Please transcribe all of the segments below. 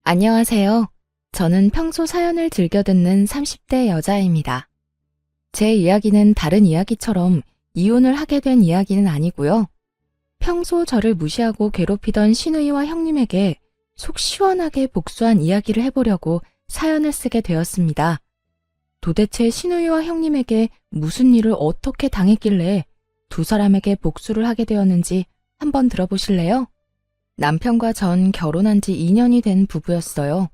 안녕하세요. 저는 평소 사연을 즐겨 듣는 30대 여자입니다. 제 이야기는 다른 이야기처럼 이혼을 하게 된 이야기는 아니고요. 평소 저를 무시하고 괴롭히던 시누이와 형님에게 속 시원하게 복수한 이야기를 해보려고 사연을 쓰게 되었습니다. 도대체 시누이와 형님에게 무슨 일을 어떻게 당했길래 두 사람에게 복수를 하게 되었는지 한번 들어보실래요? 남편과 전 결혼한 지 2년이 된 부부였어요.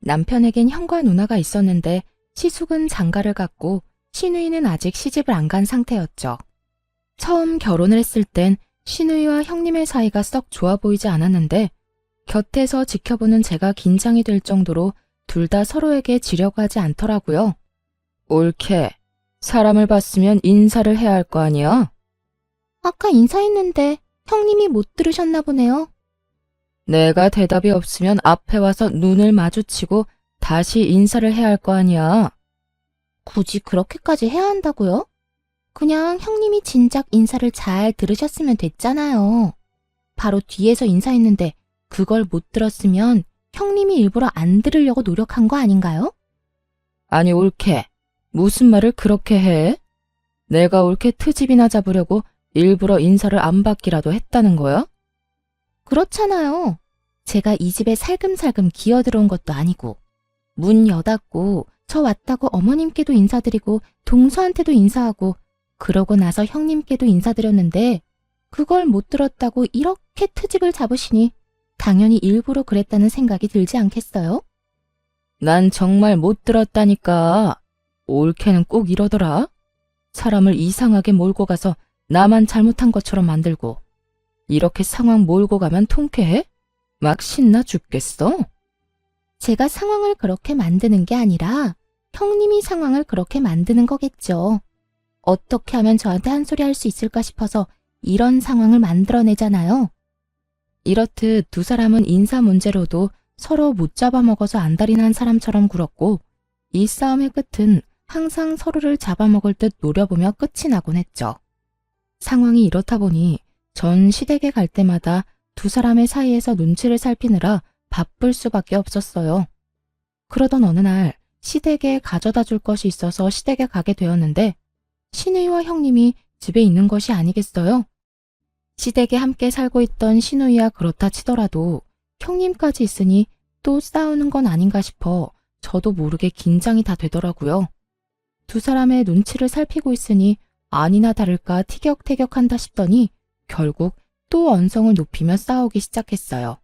남편에겐 형과 누나가 있었는데 시숙은 장가를 갔고 시누이는 아직 시집을 안 간 상태였죠. 처음 결혼을 했을 땐 시누이와 형님의 사이가 썩 좋아 보이지 않았는데 곁에서 지켜보는 제가 긴장이 될 정도로 둘 다 서로에게 지려고 하지 않더라고요. 옳게. 사람을 봤으면 인사를 해야 할 거 아니야? 아까 인사했는데 형님이 못 들으셨나 보네요. 내가 대답이 없으면 앞에 와서 눈을 마주치고 다시 인사를 해야 할 거 아니야. 굳이 그렇게까지 해야 한다고요? 그냥 형님이 진작 인사를 잘 들으셨으면 됐잖아요. 바로 뒤에서 인사했는데 그걸 못 들었으면 형님이 일부러 안 들으려고 노력한 거 아닌가요? 아니 옳게. 무슨 말을 그렇게 해? 내가 옳게 트집이나 잡으려고 일부러 인사를 안 받기라도 했다는 거야? 그렇잖아요. 제가 이 집에 살금살금 기어들어온 것도 아니고 문 여닫고 저 왔다고 어머님께도 인사드리고 동서한테도 인사하고 그러고 나서 형님께도 인사드렸는데 그걸 못 들었다고 이렇게 트집을 잡으시니 당연히 일부러 그랬다는 생각이 들지 않겠어요? 난 정말 못 들었다니까. 옳게는 꼭 이러더라. 사람을 이상하게 몰고 가서 나만 잘못한 것처럼 만들고 이렇게 상황 몰고 가면 통쾌해? 막 신나 죽겠어? 제가 상황을 그렇게 만드는 게 아니라 형님이 상황을 그렇게 만드는 거겠죠. 어떻게 하면 저한테 한 소리 할 수 있을까 싶어서 이런 상황을 만들어내잖아요. 이렇듯 두 사람은 인사 문제로도 서로 못 잡아먹어서 안달이 난 사람처럼 굴었고 이 싸움의 끝은 항상 서로를 잡아먹을 듯 노려보며 끝이 나곤 했죠. 상황이 이렇다 보니 전 시댁에 갈 때마다 두 사람의 사이에서 눈치를 살피느라 바쁠 수밖에 없었어요. 그러던 어느 날 시댁에 가져다 줄 것이 있어서 시댁에 가게 되었는데 시누이와 형님이 집에 있는 것이 아니겠어요? 시댁에 함께 살고 있던 시누이야 그렇다 치더라도 형님까지 있으니 또 싸우는 건 아닌가 싶어 저도 모르게 긴장이 다 되더라고요. 두 사람의 눈치를 살피고 있으니 아니나 다를까 티격태격한다 싶더니 결국 또 언성을 높이며 싸우기 시작했어요.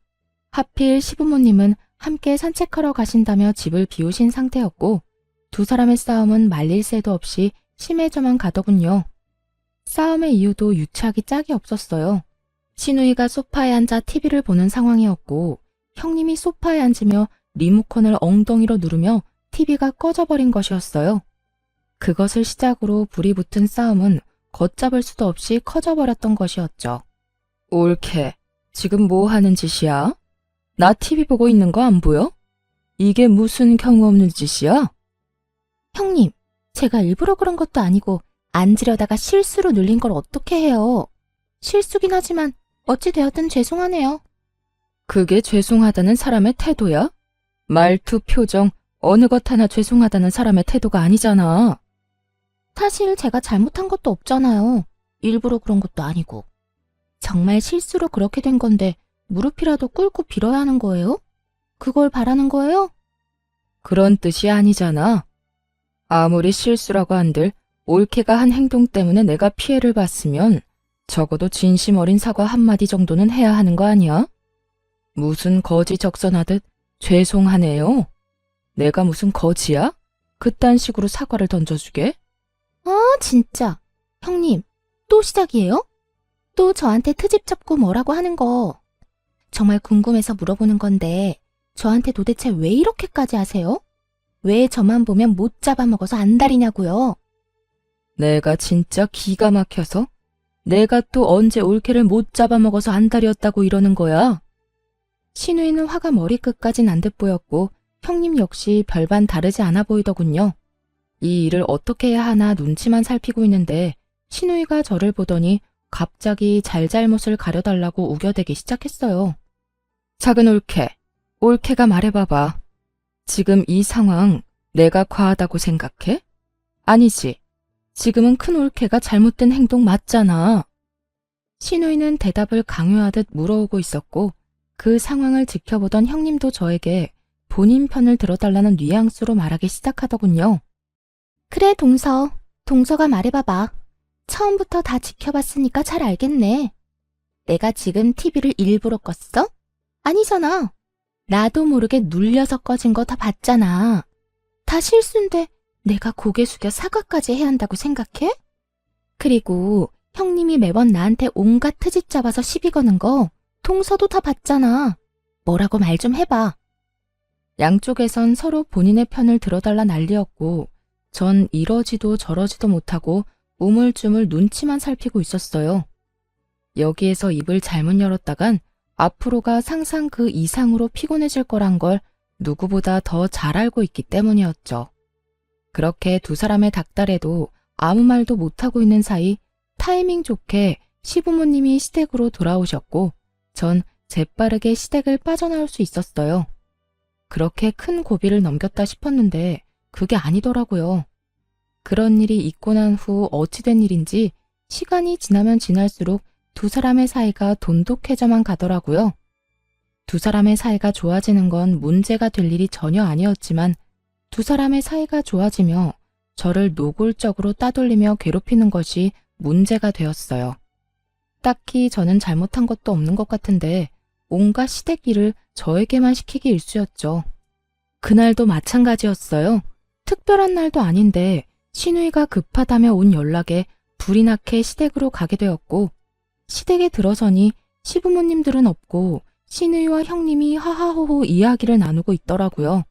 하필 시부모님은 함께 산책하러 가신다며 집을 비우신 상태였고 두 사람의 싸움은 말릴 새도 없이 심해져만 가더군요. 싸움의 이유도 유치하기 짝이 없었어요. 시누이가 소파에 앉아 TV를 보는 상황이었고 형님이 소파에 앉으며 리모컨을 엉덩이로 누르며 TV가 꺼져버린 것이었어요. 그것을 시작으로 불이 붙은 싸움은 걷잡을 수도 없이 커져버렸던 것이었죠. 옳게. 지금 뭐 하는 짓이야? 나 TV 보고 있는 거 안 보여? 이게 무슨 경우 없는 짓이야? 형님, 제가 일부러 그런 것도 아니고 앉으려다가 실수로 눌린 걸 어떻게 해요? 실수긴 하지만 어찌 되었든 죄송하네요. 그게 죄송하다는 사람의 태도야? 말투, 표정, 어느 것 하나 죄송하다는 사람의 태도가 아니잖아. 사실 제가 잘못한 것도 없잖아요. 일부러 그런 것도 아니고. 정말 실수로 그렇게 된 건데 무릎이라도 꿇고 빌어야 하는 거예요? 그걸 바라는 거예요? 그런 뜻이 아니잖아. 아무리 실수라고 한들 옳게가 한 행동 때문에 내가 피해를 봤으면 적어도 진심 어린 사과 한마디 정도는 해야 하는 거 아니야? 무슨 거지 적선하듯 죄송하네요. 내가 무슨 거지야? 그딴 식으로 사과를 던져주게? 아, 진짜. 형님, 또 시작이에요? 또 저한테 트집 잡고 뭐라고 하는 거. 정말 궁금해서 물어보는 건데 저한테 도대체 왜 이렇게까지 하세요? 왜 저만 보면 못 잡아먹어서 안달이냐고요? 내가 진짜 기가 막혀서? 내가 또 언제 올케를 못 잡아먹어서 안달이었다고 이러는 거야? 시누이는 화가 머리끝까지 난 듯 보였고 형님 역시 별반 다르지 않아 보이더군요. 이 일을 어떻게 해야 하나 눈치만 살피고 있는데 시누이가 저를 보더니 갑자기 잘잘못을 가려달라고 우겨대기 시작했어요. 작은 올케, 올케가 말해봐봐. 지금 이 상황 내가 과하다고 생각해? 아니지. 지금은 큰 올케가 잘못된 행동 맞잖아. 신우이는 대답을 강요하듯 물어오고 있었고 그 상황을 지켜보던 형님도 저에게 본인 편을 들어달라는 뉘앙스로 말하기 시작하더군요. 그래, 동서가 말해봐봐. 처음부터 다 지켜봤으니까 잘 알겠네. 내가 지금 TV를 일부러 껐어? 아니잖아. 나도 모르게 눌려서 꺼진 거 다 봤잖아. 다 실수인데 내가 고개 숙여 사과까지 해야 한다고 생각해? 그리고 형님이 매번 나한테 온갖 트집 잡아서 시비 거는 거 동서도 다 봤잖아. 뭐라고 말 좀 해봐. 양쪽에선 서로 본인의 편을 들어달라 난리였고 전 이러지도 저러지도 못하고 우물쭈물 눈치만 살피고 있었어요. 여기에서 입을 잘못 열었다간 앞으로가 상상 그 이상으로 피곤해질 거란 걸 누구보다 더 잘 알고 있기 때문이었죠. 그렇게 두 사람의 닥달에도 아무 말도 못하고 있는 사이 타이밍 좋게 시부모님이 시댁으로 돌아오셨고 전 재빠르게 시댁을 빠져나올 수 있었어요. 그렇게 큰 고비를 넘겼다 싶었는데 그게 아니더라고요. 그런 일이 있고 난 후 어찌된 일인지 시간이 지나면 지날수록 두 사람의 사이가 돈독해져만 가더라고요. 두 사람의 사이가 좋아지는 건 문제가 될 일이 전혀 아니었지만 두 사람의 사이가 좋아지며 저를 노골적으로 따돌리며 괴롭히는 것이 문제가 되었어요. 딱히 저는 잘못한 것도 없는 것 같은데 온갖 시댁 일을 저에게만 시키기 일쑤였죠. 그날도 마찬가지였어요. 특별한 날도 아닌데 신우이가 급하다며 온 연락에 불이 나게 시댁으로 가게 되었고 시댁에 들어서니 시부모님들은 없고 신우이와 형님이 하하호호 이야기를 나누고 있더라고요.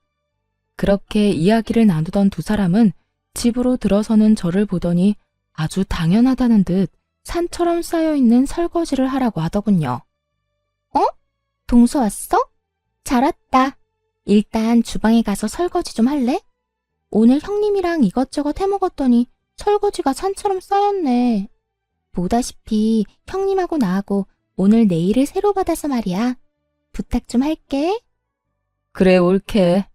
그렇게 이야기를 나누던 두 사람은 집으로 들어서는 저를 보더니 아주 당연하다는 듯 산처럼 쌓여있는 설거지를 하라고 하더군요. 어? 동서 왔어? 잘 왔다. 일단 주방에 가서 설거지 좀 할래? 오늘 형님이랑 이것저것 해먹었더니 설거지가 산처럼 쌓였네. 보다시피 형님하고 나하고 오늘 네일을 새로 받아서 말이야. 부탁 좀 할게. 그래, 옳게.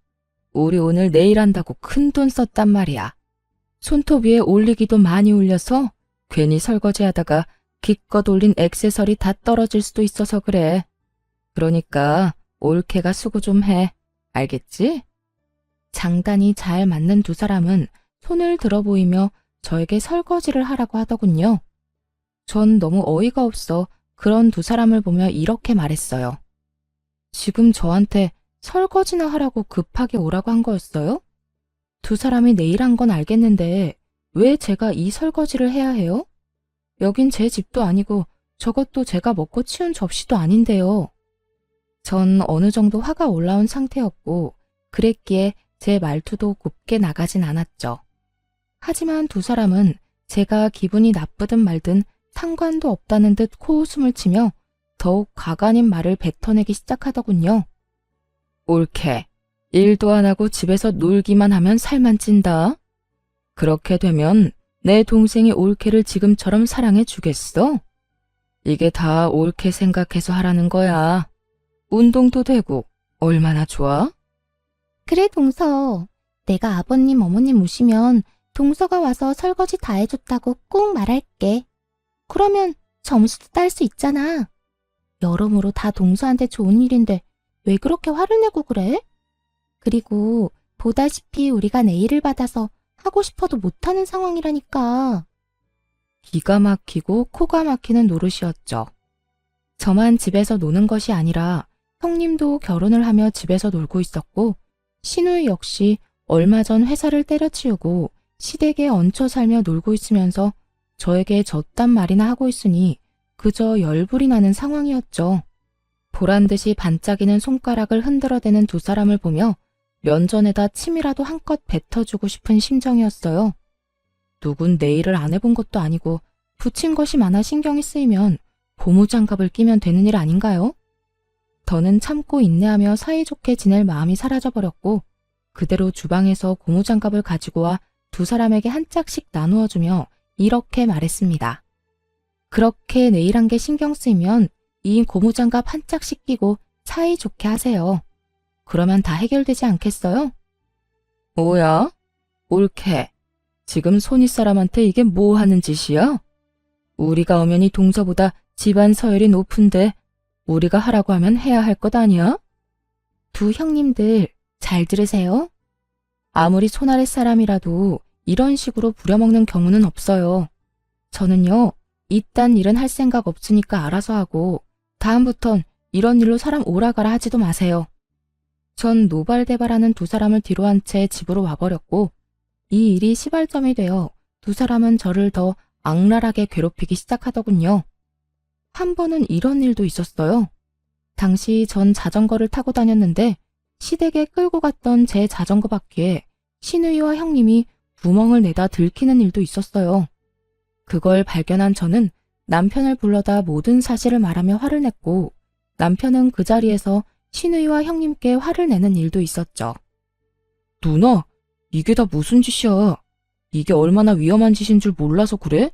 우리 오늘 네일 한다고 큰돈 썼단 말이야. 손톱 위에 올리기도 많이 올려서 괜히 설거지하다가 기껏 올린 액세서리 다 떨어질 수도 있어서 그래. 그러니까 옳게가 수고 좀 해. 알겠지? 장단이 잘 맞는 두 사람은 손을 들어 보이며 저에게 설거지를 하라고 하더군요. 전 너무 어이가 없어 그런 두 사람을 보며 이렇게 말했어요. 지금 저한테 설거지나 하라고 급하게 오라고 한 거였어요? 두 사람이 내일 한 건 알겠는데 왜 제가 이 설거지를 해야 해요? 여긴 제 집도 아니고 저것도 제가 먹고 치운 접시도 아닌데요. 전 어느 정도 화가 올라온 상태였고 그랬기에 제 말투도 곱게 나가진 않았죠. 하지만 두 사람은 제가 기분이 나쁘든 말든 상관도 없다는 듯 코웃음을 치며 더욱 가관인 말을 뱉어내기 시작하더군요. 옳게. 일도 안 하고 집에서 놀기만 하면 살만 찐다. 그렇게 되면 내 동생이 옳게를 지금처럼 사랑해 주겠어? 이게 다 옳게 생각해서 하라는 거야. 운동도 되고 얼마나 좋아? 그래, 동서. 내가 아버님, 어머님 오시면 동서가 와서 설거지 다 해줬다고 꼭 말할게. 그러면 점수도 딸 수 있잖아. 여러모로 다 동서한테 좋은 일인데 왜 그렇게 화를 내고 그래? 그리고 보다시피 우리가 네일을 받아서 하고 싶어도 못하는 상황이라니까. 기가 막히고 코가 막히는 노릇이었죠. 저만 집에서 노는 것이 아니라 형님도 결혼을 하며 집에서 놀고 있었고 신우이 역시 얼마 전 회사를 때려치우고 시댁에 얹혀 살며 놀고 있으면서 저에게 저딴 말이나 하고 있으니 그저 열불이 나는 상황이었죠. 보란듯이 반짝이는 손가락을 흔들어대는 두 사람을 보며 면전에다 침이라도 한껏 뱉어주고 싶은 심정이었어요. 누군 네일을 안 해본 것도 아니고 붙인 것이 많아 신경이 쓰이면 고무장갑을 끼면 되는 일 아닌가요? 더는 참고 인내하며 사이좋게 지낼 마음이 사라져버렸고 그대로 주방에서 고무장갑을 가지고 와 두 사람에게 한 짝씩 나누어주며 이렇게 말했습니다. 그렇게 네일한 게 신경 쓰이면 이 고무장갑 한 짝씩 끼고 사이좋게 하세요. 그러면 다 해결되지 않겠어요? 뭐야? 옳게. 지금 손윗 사람한테 이게 뭐 하는 짓이야? 우리가 엄연히 동서보다 집안 서열이 높은데 우리가 하라고 하면 해야 할 것 아니야? 두 형님들 잘 들으세요. 아무리 손아랫 사람이라도 이런 식으로 부려먹는 경우는 없어요. 저는요, 이딴 일은 할 생각 없으니까 알아서 하고 다음부턴 이런 일로 사람 오라가라 하지도 마세요. 전 노발대발하는 두 사람을 뒤로한 채 집으로 와버렸고 이 일이 시발점이 되어 두 사람은 저를 더 악랄하게 괴롭히기 시작하더군요. 한 번은 이런 일도 있었어요. 당시 전 자전거를 타고 다녔는데 시댁에 끌고 갔던 제 자전거 바퀴에 시누이와 형님이 구멍을 내다 들키는 일도 있었어요. 그걸 발견한 저는 남편을 불러다 모든 사실을 말하며 화를 냈고 남편은 그 자리에서 시누이와 형님께 화를 내는 일도 있었죠. 누나, 이게 다 무슨 짓이야? 이게 얼마나 위험한 짓인 줄 몰라서 그래?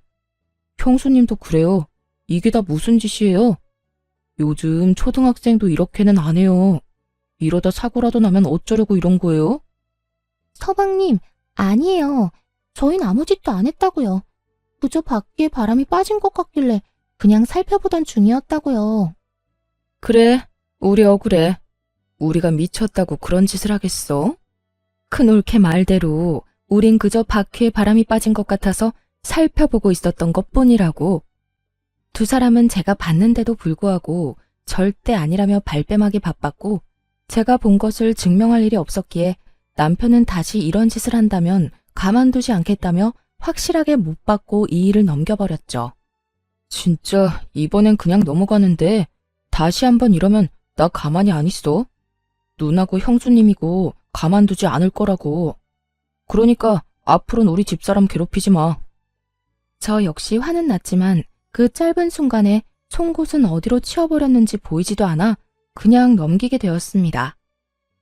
형수님도 그래요. 이게 다 무슨 짓이에요? 요즘 초등학생도 이렇게는 안 해요. 이러다 사고라도 나면 어쩌려고 이런 거예요? 서방님, 아니에요. 저희는 아무 짓도 안 했다고요. 그저 바퀴에 바람이 빠진 것 같길래 그냥 살펴보던 중이었다고요. 그래, 우리 억울해. 우리가 미쳤다고 그런 짓을 하겠어? 큰올케 말대로 우린 그저 바퀴에 바람이 빠진 것 같아서 살펴보고 있었던 것뿐이라고. 두 사람은 제가 봤는데도 불구하고 절대 아니라며 발뺌하기 바빴고 제가 본 것을 증명할 일이 없었기에 남편은 다시 이런 짓을 한다면 가만두지 않겠다며 확실하게 못 받고 이 일을 넘겨버렸죠. 진짜 이번엔 그냥 넘어가는데 다시 한번 이러면 나 가만히 안 있어. 누나고 형수님이고 가만두지 않을 거라고. 그러니까 앞으로는 우리 집사람 괴롭히지 마. 저 역시 화는 났지만 그 짧은 순간에 송곳은 어디로 치워버렸는지 보이지도 않아 그냥 넘기게 되었습니다.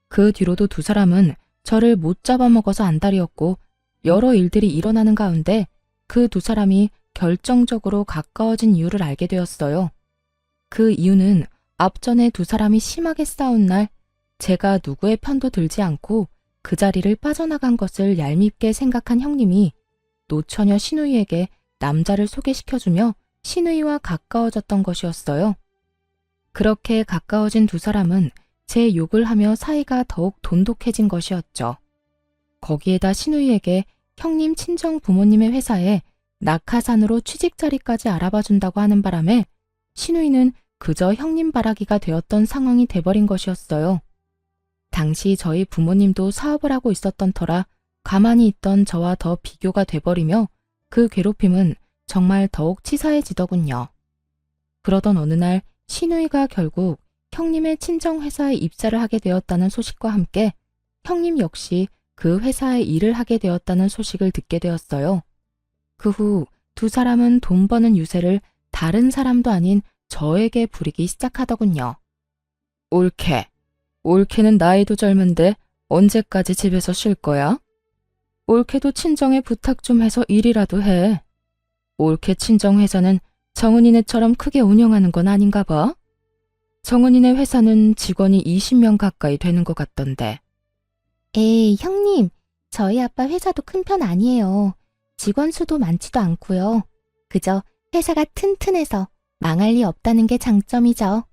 그 뒤로도 두 사람은 저를 못 잡아먹어서 안달이었고 여러 일들이 일어나는 가운데 그 두 사람이 결정적으로 가까워진 이유를 알게 되었어요. 그 이유는 앞전에 두 사람이 심하게 싸운 날 제가 누구의 편도 들지 않고 그 자리를 빠져나간 것을 얄밉게 생각한 형님이 노처녀 시누이에게 남자를 소개시켜주며 시누이와 가까워졌던 것이었어요. 그렇게 가까워진 두 사람은 제 욕을 하며 사이가 더욱 돈독해진 것이었죠. 거기에다 시누이에게 형님 친정 부모님의 회사에 낙하산으로 취직 자리까지 알아봐준다고 하는 바람에 시누이는 그저 형님 바라기가 되었던 상황이 돼버린 것이었어요. 당시 저희 부모님도 사업을 하고 있었던 터라 가만히 있던 저와 더 비교가 돼버리며 그 괴롭힘은 정말 더욱 치사해지더군요. 그러던 어느 날 시누이가 결국 형님의 친정회사에 입사를 하게 되었다는 소식과 함께 형님 역시 그 회사에 일을 하게 되었다는 소식을 듣게 되었어요. 그 후 두 사람은 돈 버는 유세를 다른 사람도 아닌 저에게 부리기 시작하더군요. 옳게. 옳게는 나이도 젊은데 언제까지 집에서 쉴 거야? 옳게도 친정에 부탁 좀 해서 일이라도 해. 옳게 친정 회사는 정은이네처럼 크게 운영하는 건 아닌가 봐. 정은이네 회사는 직원이 20명 가까이 되는 것 같던데. 에이, 형님. 저희 아빠 회사도 큰 편 아니에요. 직원 수도 많지도 않고요. 그저 회사가 튼튼해서 망할 리 없다는 게 장점이죠.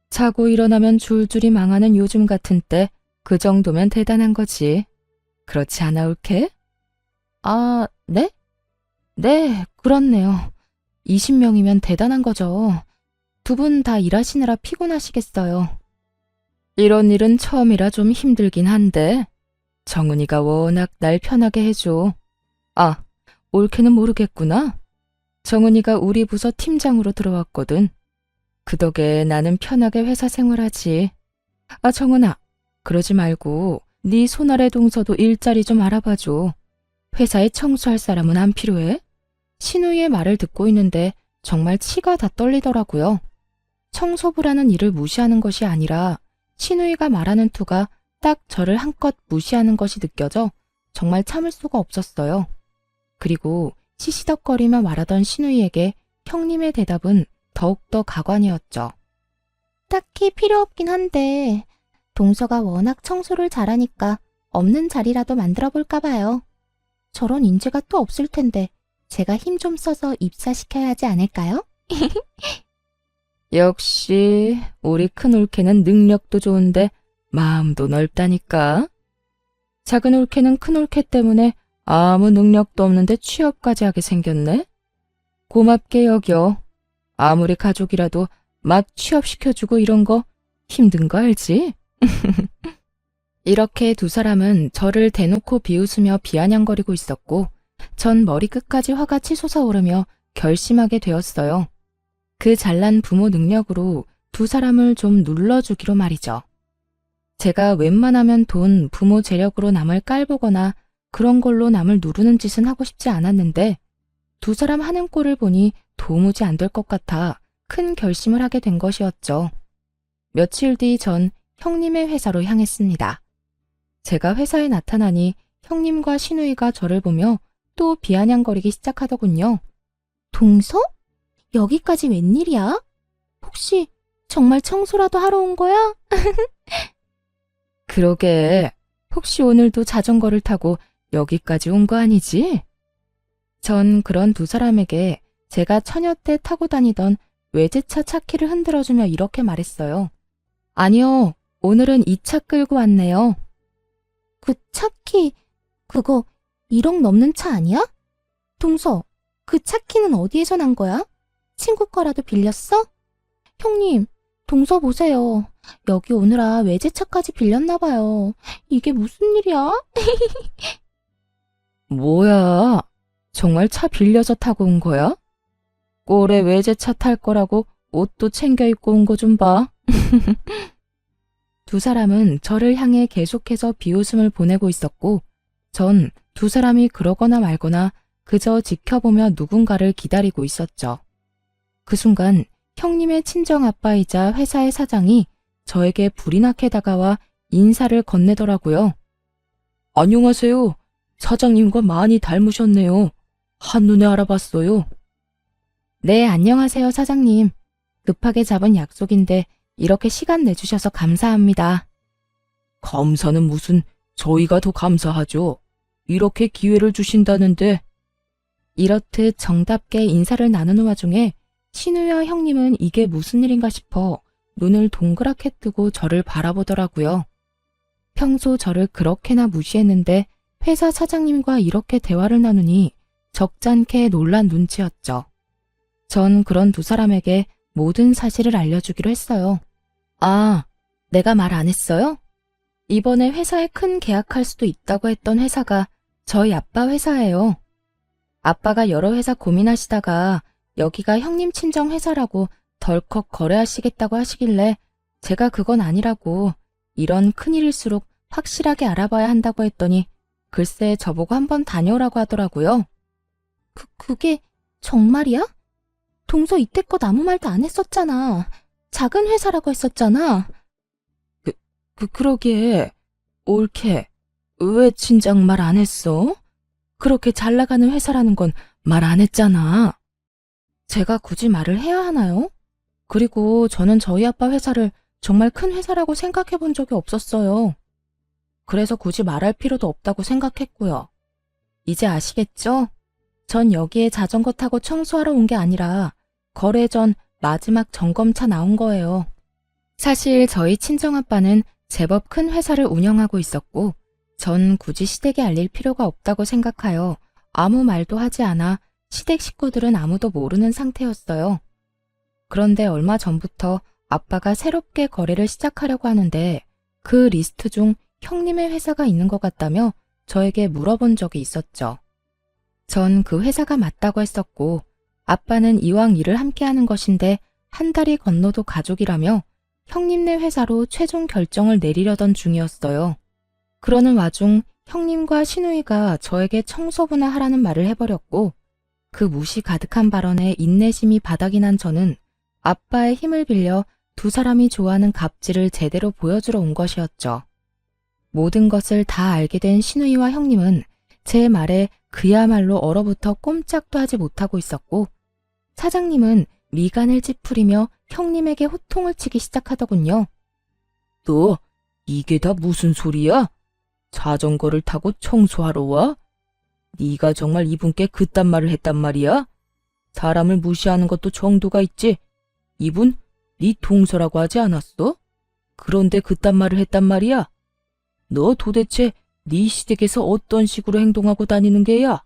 자고 일어나면 줄줄이 망하는 요즘 같은 때 그 정도면 대단한 거지. 그렇지 않아, 옳게? 아, 네? 네, 그렇네요. 20명이면 대단한 거죠. 두 분 다 일하시느라 피곤하시겠어요. 이런 일은 처음이라 좀 힘들긴 한데 정은이가 워낙 날 편하게 해줘. 아, 옳게는 모르겠구나. 정은이가 우리 부서 팀장으로 들어왔거든. 그 덕에 나는 편하게 회사 생활하지. 아, 정은아, 그러지 말고 네 손아래 동서도 일자리 좀 알아봐줘. 회사에 청소할 사람은 안 필요해? 신우이의 말을 듣고 있는데 정말 치가 다 떨리더라고요. 청소부라는 일을 무시하는 것이 아니라 신우이가 말하는 투가 딱 저를 한껏 무시하는 것이 느껴져 정말 참을 수가 없었어요. 그리고 시시덕거리며 말하던 신우이에게 형님의 대답은 더욱더 가관이었죠. 딱히 필요 없긴 한데 동서가 워낙 청소를 잘하니까 없는 자리라도 만들어 볼까 봐요. 저런 인재가 또 없을 텐데 제가 힘 좀 써서 입사시켜야 하지 않을까요? 역시 우리 큰 올케는 능력도 좋은데 마음도 넓다니까. 작은 올케는 큰 올케 때문에 아무 능력도 없는데 취업까지 하게 생겼네. 고맙게 여겨. 아무리 가족이라도 막 취업시켜주고 이런 거 힘든 거 알지? 이렇게 두 사람은 저를 대놓고 비웃으며 비아냥거리고 있었고 전 머리끝까지 화가 치솟아 오르며 결심하게 되었어요. 그 잘난 부모 능력으로 두 사람을 좀 눌러주기로 말이죠. 제가 웬만하면 돈, 부모 재력으로 남을 깔보거나 그런 걸로 남을 누르는 짓은 하고 싶지 않았는데 두 사람 하는 꼴을 보니 도무지 안 될 것 같아 큰 결심을 하게 된 것이었죠. 며칠 뒤 전 형님의 회사로 향했습니다. 제가 회사에 나타나니 형님과 신우이가 저를 보며 또 비아냥거리기 시작하더군요. 동서? 여기까지 웬일이야? 혹시 정말 청소라도 하러 온 거야? 그러게, 혹시 오늘도 자전거를 타고 여기까지 온 거 아니지? 전 그런 두 사람에게 제가 처녀 때 타고 다니던 외제차 차키를 흔들어주며 이렇게 말했어요. 아니요, 오늘은 이 차 끌고 왔네요. 그 차키, 그거 1억 넘는 차 아니야? 동서, 그 차키는 어디에서 난 거야? 친구 거라도 빌렸어? 형님, 동서 보세요. 여기 오느라 외제차까지 빌렸나 봐요. 이게 무슨 일이야? 뭐야, 정말 차 빌려서 타고 온 거야? 꼴에 외제차 탈 거라고 옷도 챙겨 입고 온 거 좀 봐. 두 사람은 저를 향해 계속해서 비웃음을 보내고 있었고 전 두 사람이 그러거나 말거나 그저 지켜보며 누군가를 기다리고 있었죠. 그 순간 형님의 친정아빠이자 회사의 사장이 저에게 불이 나게 다가와 인사를 건네더라고요. 안녕하세요. 사장님과 많이 닮으셨네요. 한눈에 알아봤어요. 네, 안녕하세요, 사장님. 급하게 잡은 약속인데 이렇게 시간 내주셔서 감사합니다. 감사는 무슨, 저희가 더 감사하죠. 이렇게 기회를 주신다는데. 이렇듯 정답게 인사를 나누는 와중에 신우와 형님은 이게 무슨 일인가 싶어 눈을 동그랗게 뜨고 저를 바라보더라고요. 평소 저를 그렇게나 무시했는데 회사 사장님과 이렇게 대화를 나누니 적잖게 놀란 눈치였죠. 전 그런 두 사람에게 모든 사실을 알려주기로 했어요. 아, 내가 말 안 했어요? 이번에 회사에 큰 계약할 수도 있다고 했던 회사가 저희 아빠 회사예요. 아빠가 여러 회사 고민하시다가 여기가 형님 친정 회사라고 덜컥 거래하시겠다고 하시길래 제가 그건 아니라고 이런 큰일일수록 확실하게 알아봐야 한다고 했더니 글쎄 저보고 한번 다녀오라고 하더라고요. 그게 정말이야? 동서 이때껏 아무 말도 안 했었잖아. 작은 회사라고 했었잖아. 그러게. 옳게. 왜 진작 말 안 했어? 그렇게 잘 나가는 회사라는 건 말 안 했잖아. 제가 굳이 말을 해야 하나요? 그리고 저는 저희 아빠 회사를 정말 큰 회사라고 생각해 본 적이 없었어요. 그래서 굳이 말할 필요도 없다고 생각했고요. 이제 아시겠죠? 전 여기에 자전거 타고 청소하러 온 게 아니라 거래 전 마지막 점검차 나온 거예요. 사실 저희 친정아빠는 제법 큰 회사를 운영하고 있었고 전 굳이 시댁에 알릴 필요가 없다고 생각하여 아무 말도 하지 않아 시댁 식구들은 아무도 모르는 상태였어요. 그런데 얼마 전부터 아빠가 새롭게 거래를 시작하려고 하는데 그 리스트 중 형님의 회사가 있는 것 같다며 저에게 물어본 적이 있었죠. 전 그 회사가 맞다고 했었고 아빠는 이왕 일을 함께 하는 것인데 한 달이 건너도 가족이라며 형님네 회사로 최종 결정을 내리려던 중이었어요. 그러는 와중 형님과 신우이가 저에게 청소부나 하라는 말을 해버렸고 그 무시 가득한 발언에 인내심이 바닥이 난 저는 아빠의 힘을 빌려 두 사람이 좋아하는 갑질을 제대로 보여주러 온 것이었죠. 모든 것을 다 알게 된 신우이와 형님은 제 말에 그야말로 얼어붙어 꼼짝도 하지 못하고 있었고 사장님은 미간을 찌푸리며 형님에게 호통을 치기 시작하더군요. 너 이게 다 무슨 소리야? 자전거를 타고 청소하러 와? 네가 정말 이분께 그딴 말을 했단 말이야? 사람을 무시하는 것도 정도가 있지. 이분 네 동서라고 하지 않았어? 그런데 그딴 말을 했단 말이야? 너 도대체 네 시댁에서 어떤 식으로 행동하고 다니는 게야?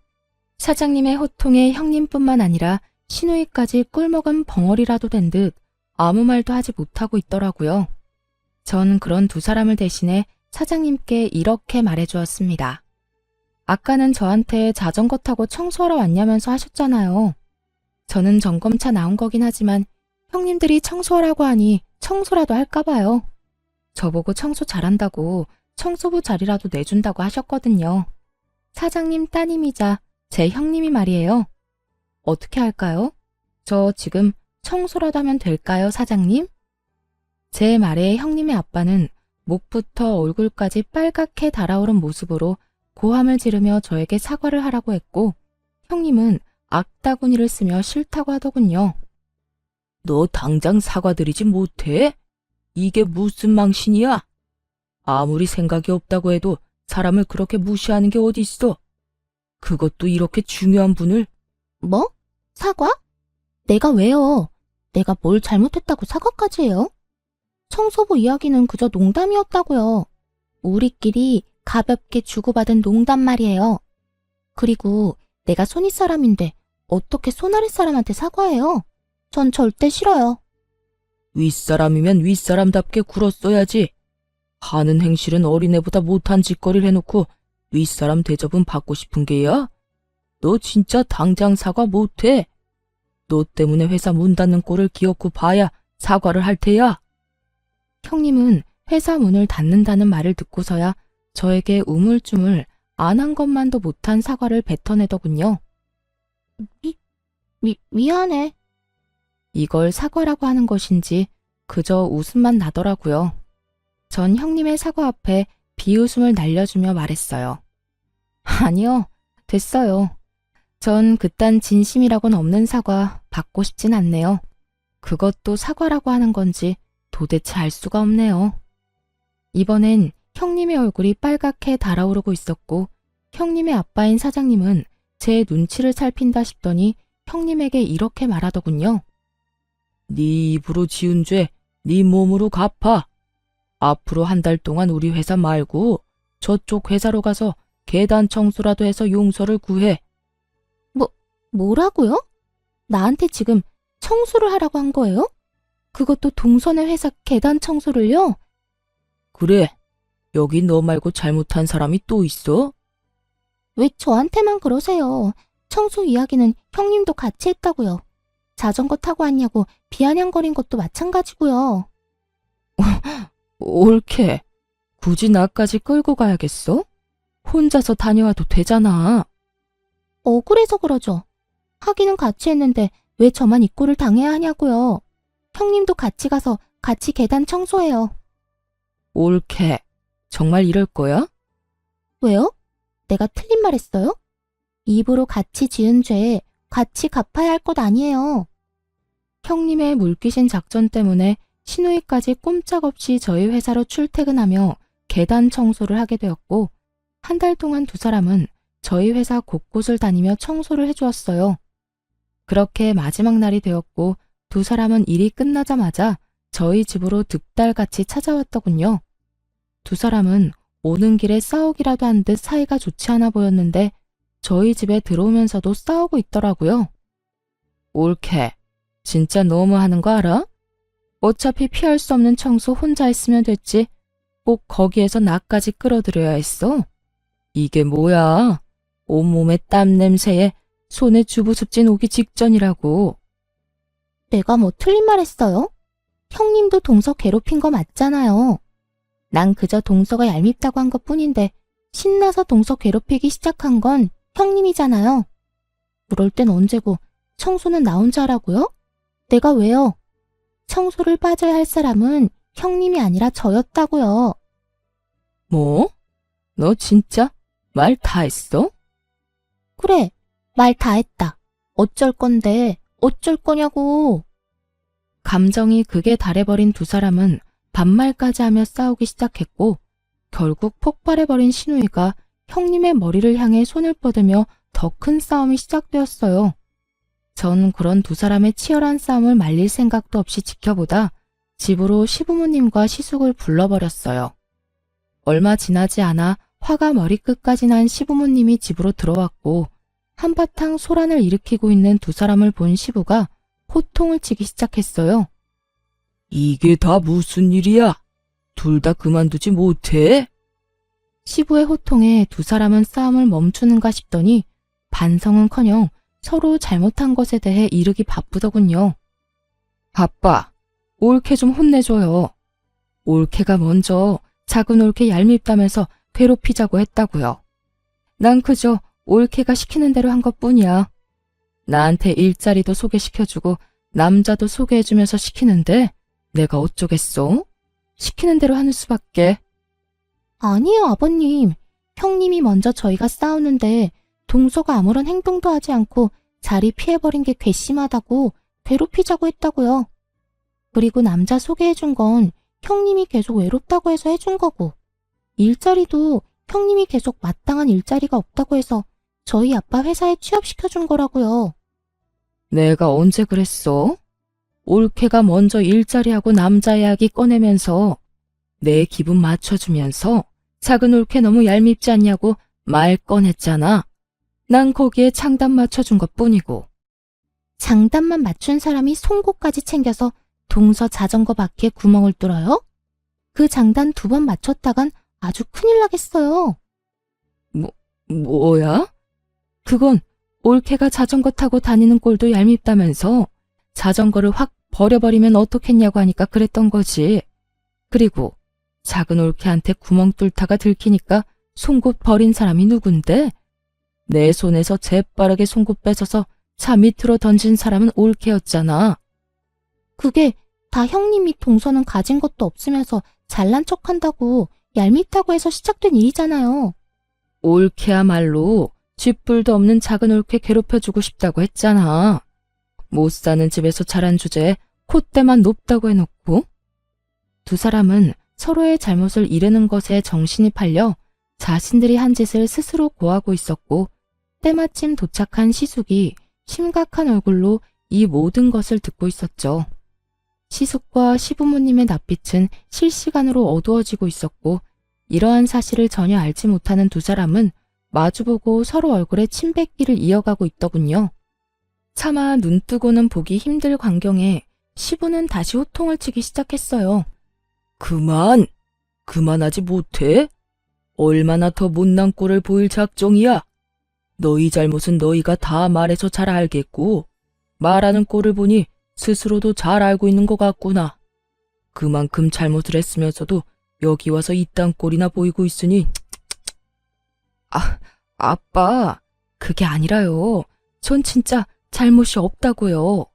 사장님의 호통에 형님뿐만 아니라 시누이까지 꿀먹은 벙어리라도 된 듯 아무 말도 하지 못하고 있더라고요. 전 그런 두 사람을 대신해 사장님께 이렇게 말해주었습니다. 아까는 저한테 자전거 타고 청소하러 왔냐면서 하셨잖아요. 저는 점검차 나온 거긴 하지만 형님들이 청소하라고 하니 청소라도 할까봐요. 저보고 청소 잘한다고 청소부 자리라도 내준다고 하셨거든요. 사장님 따님이자 제 형님이 말이에요. 어떻게 할까요? 저 지금 청소라도 하면 될까요, 사장님? 제 말에 형님의 아빠는 목부터 얼굴까지 빨갛게 달아오른 모습으로 고함을 지르며 저에게 사과를 하라고 했고, 형님은 악다구니를 쓰며 싫다고 하더군요. 너 당장 사과드리지 못해? 이게 무슨 망신이야? 아무리 생각이 없다고 해도 사람을 그렇게 무시하는 게 어딨어? 그것도 이렇게 중요한 분을. 뭐? 사과? 내가 왜요? 내가 뭘 잘못했다고 사과까지 해요? 청소부 이야기는 그저 농담이었다고요. 우리끼리 가볍게 주고받은 농담 말이에요. 그리고 내가 손윗 사람인데 어떻게 손아랫 사람한테 사과해요? 전 절대 싫어요. 윗사람이면 윗사람답게 굴었어야지. 하는 행실은 어린애보다 못한 짓거리를 해놓고 윗사람 대접은 받고 싶은 게야? 너 진짜 당장 사과 못해. 너 때문에 회사 문 닫는 꼴을 기어코 봐야 사과를 할 테야. 형님은 회사 문을 닫는다는 말을 듣고서야 저에게 우물쭈물 안 한 것만도 못한 사과를 뱉어내더군요. 미안해. 이걸 사과라고 하는 것인지 그저 웃음만 나더라고요. 전 형님의 사과 앞에 비웃음을 날려주며 말했어요. 아니요, 됐어요. 전 그딴 진심이라고는 없는 사과 받고 싶진 않네요. 그것도 사과라고 하는 건지 도대체 알 수가 없네요. 이번엔 형님의 얼굴이 빨갛게 달아오르고 있었고, 형님의 아빠인 사장님은 제 눈치를 살핀다 싶더니 형님에게 이렇게 말하더군요. 네 입으로 지은 죄, 네 몸으로 갚아. 앞으로 한 달 동안 우리 회사 말고 저쪽 회사로 가서 계단 청소라도 해서 용서를 구해. 뭐라고요? 나한테 지금 청소를 하라고 한 거예요? 그것도 동선의 회사 계단 청소를요? 그래, 여기 너 말고 잘못한 사람이 또 있어? 왜 저한테만 그러세요? 청소 이야기는 형님도 같이 했다고요. 자전거 타고 왔냐고 비아냥거린 것도 마찬가지고요. 옳게. 굳이 나까지 끌고 가야겠어? 혼자서 다녀와도 되잖아. 억울해서 그러죠. 하기는 같이 했는데 왜 저만 이 꼴을 당해야 하냐고요. 형님도 같이 가서 같이 계단 청소해요. 옳게. 정말 이럴 거야? 왜요? 내가 틀린 말 했어요? 입으로 같이 지은 죄 같이 갚아야 할 것 아니에요. 형님의 물귀신 작전 때문에 시누이까지 꼼짝없이 저희 회사로 출퇴근하며 계단 청소를 하게 되었고, 한 달 동안 두 사람은 저희 회사 곳곳을 다니며 청소를 해주었어요. 그렇게 마지막 날이 되었고, 두 사람은 일이 끝나자마자 저희 집으로 득달같이 찾아왔더군요. 두 사람은 오는 길에 싸우기라도 한 듯 사이가 좋지 않아 보였는데 저희 집에 들어오면서도 싸우고 있더라고요. 옳게. 진짜 너무하는 거 알아? 어차피 피할 수 없는 청소 혼자 했으면 됐지. 꼭 거기에서 나까지 끌어들여야 했어. 이게 뭐야? 온몸에 땀 냄새에 손에 주부습진 오기 직전이라고. 내가 뭐 틀린 말 했어요? 형님도 동서 괴롭힌 거 맞잖아요. 난 그저 동서가 얄밉다고 한 것뿐인데 신나서 동서 괴롭히기 시작한 건 형님이잖아요. 그럴 땐 언제고 청소는 나 혼자 하라고요? 내가 왜요? 청소를 빠져야 할 사람은 형님이 아니라 저였다고요. 뭐? 너 진짜 말 다 했어? 그래, 말 다 했다. 어쩔 건데, 어쩔 거냐고. 감정이 극에 달해버린 두 사람은 반말까지 하며 싸우기 시작했고 결국 폭발해버린 신우이가 형님의 머리를 향해 손을 뻗으며 더 큰 싸움이 시작되었어요. 전 그런 두 사람의 치열한 싸움을 말릴 생각도 없이 지켜보다 집으로 시부모님과 시숙을 불러버렸어요. 얼마 지나지 않아 화가 머리끝까지 난 시부모님이 집으로 들어왔고 한바탕 소란을 일으키고 있는 두 사람을 본 시부가 호통을 치기 시작했어요. 이게 다 무슨 일이야? 둘 다 그만두지 못해? 시부의 호통에 두 사람은 싸움을 멈추는가 싶더니 반성은커녕 서로 잘못한 것에 대해 이르기 바쁘더군요. 아빠, 올케 좀 혼내줘요. 올케가 먼저 작은 올케 얄밉다면서 괴롭히자고 했다고요. 난 그저 올케가 시키는 대로 한 것뿐이야. 나한테 일자리도 소개시켜주고 남자도 소개해주면서 시키는데 내가 어쩌겠어? 시키는 대로 하는 수밖에. 아니에요, 아버님. 형님이 먼저 저희가 싸우는데 동서가 아무런 행동도 하지 않고 자리 피해버린 게 괘씸하다고 괴롭히자고 했다고요. 그리고 남자 소개해준 건 형님이 계속 외롭다고 해서 해준 거고 일자리도 형님이 계속 마땅한 일자리가 없다고 해서 저희 아빠 회사에 취업시켜준 거라고요. 내가 언제 그랬어? 올케가 먼저 일자리하고 남자 이야기 꺼내면서 내 기분 맞춰주면서 작은 올케 너무 얄밉지 않냐고 말 꺼냈잖아. 난 거기에 장단 맞춰준 것뿐이고. 장단만 맞춘 사람이 송곳까지 챙겨서 동서 자전거 바퀴에 구멍을 뚫어요? 그 장단 2번 맞췄다간 아주 큰일 나겠어요. 뭐야? 그건 올케가 자전거 타고 다니는 꼴도 얄밉다면서 자전거를 확 버려버리면 어떻겠냐고 하니까 그랬던 거지. 그리고 작은 올케한테 구멍 뚫다가 들키니까 송곳 버린 사람이 누군데? 내 손에서 재빠르게 송곳 뺏어서 차 밑으로 던진 사람은 올케였잖아. 그게 다 형님이 동서는 가진 것도 없으면서 잘난 척한다고 얄밉다고 해서 시작된 일이잖아요. 올케야말로 쥐뿔도 없는 작은 올케 괴롭혀주고 싶다고 했잖아. 못 사는 집에서 자란 주제에 콧대만 높다고 해놓고. 두 사람은 서로의 잘못을 이르는 것에 정신이 팔려 자신들이 한 짓을 스스로 고하고 있었고 때마침 도착한 시숙이 심각한 얼굴로 이 모든 것을 듣고 있었죠. 시숙과 시부모님의 낯빛은 실시간으로 어두워지고 있었고 이러한 사실을 전혀 알지 못하는 두 사람은 마주보고 서로 얼굴에 침 뱉기를 이어가고 있더군요. 차마 눈뜨고는 보기 힘들 광경에 시부는 다시 호통을 치기 시작했어요. 그만하지 못해? 얼마나 더 못난 꼴을 보일 작정이야? 너희 잘못은 너희가 다 말해서 잘 알겠고 말하는 꼴을 보니 스스로도 잘 알고 있는 것 같구나. 그만큼 잘못을 했으면서도 여기 와서 이딴 꼴이나 보이고 있으니. 아빠, 그게 아니라요. 전 진짜 잘못이 없다고요.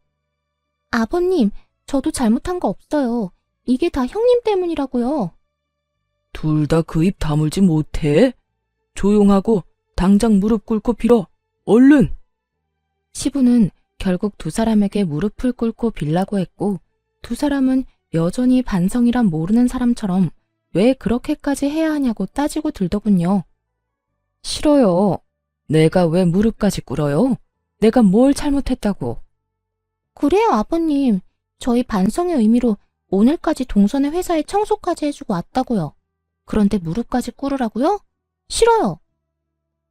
아버님, 저도 잘못한 거 없어요. 이게 다 형님 때문이라고요. 둘 다 그 입 다물지 못해? 조용하고 당장 무릎 꿇고 빌어. 얼른! 시부는 결국 두 사람에게 무릎을 꿇고 빌라고 했고 두 사람은 여전히 반성이란 모르는 사람처럼 왜 그렇게까지 해야 하냐고 따지고 들더군요. 싫어요. 내가 왜 무릎까지 꿇어요? 내가 뭘 잘못했다고. 그래요, 아버님. 저희 반성의 의미로 오늘까지 동선의 회사에 청소까지 해주고 왔다고요. 그런데 무릎까지 꿇으라고요? 싫어요.